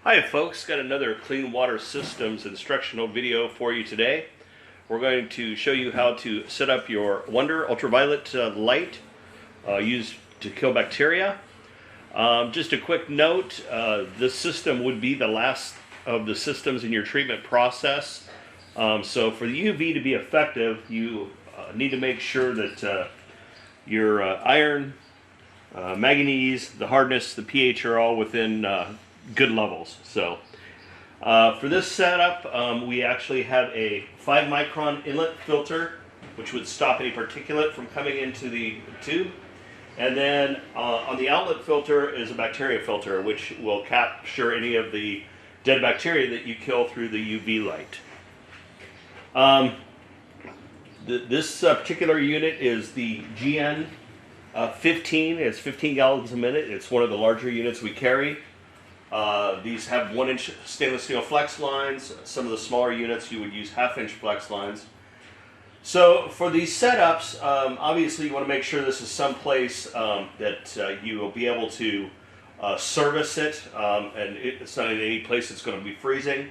Hi folks, got another clean water systems instructional video for you today. We're going to show you how to set up your Wonder Ultraviolet light used to kill bacteria. Just a quick note, this system would be the last of the systems in your treatment process. So for the UV to be effective, you need to make sure that your iron, manganese, the hardness, the pH are all within good levels. So for this setup, we actually have a 5 micron inlet filter, which would stop any particulate from coming into the tube. And then on the outlet filter is a bacteria filter, which will capture any of the dead bacteria that you kill through the UV light. This particular unit is the GN 15. It's 15 gallons a minute. It's one of the larger units we carry. These have 1-inch stainless steel flex lines. Some of the smaller units you would use 1/2-inch flex lines. So for these setups, obviously you want to make sure this is someplace that you will be able to service it, and it's not in any place that's going to be freezing.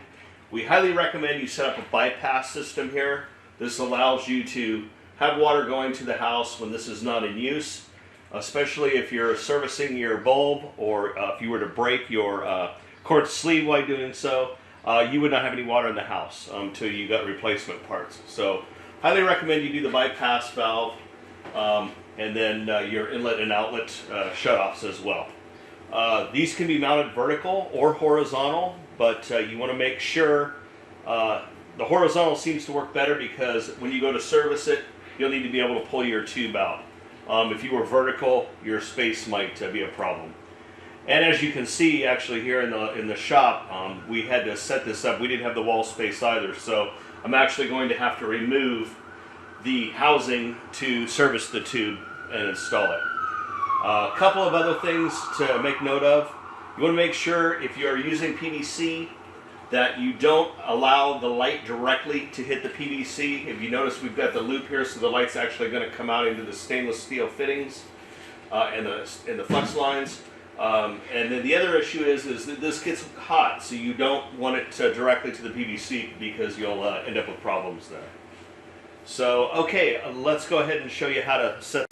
We highly recommend you set up a bypass system here. This allows you to have water going to the house when this is not in use, especially if you're servicing your bulb, or if you were to break your quartz sleeve while doing so, you would not have any water in the house until you got replacement parts. So highly recommend you do the bypass valve, and then your inlet and outlet shutoffs as well. These can be mounted vertical or horizontal, but you want to make sure the horizontal seems to work better, because when you go to service it, you'll need to be able to pull your tube out. If you were vertical, your space might be a problem. And as you can see, actually here in the shop, we had to set this up. We didn't have the wall space either, so I'm actually going to have to remove the housing to service the tube and install it. A couple of other things to make note of. You want to make sure, if you are using PVC, that you don't allow the light directly to hit the PVC. If you notice, we've got the loop here, so the light's actually going to come out into the stainless steel fittings and the flex lines. And then the other issue is that this gets hot, so you don't want it directly to the PVC, because you'll end up with problems there. So, okay, let's go ahead and show you how to set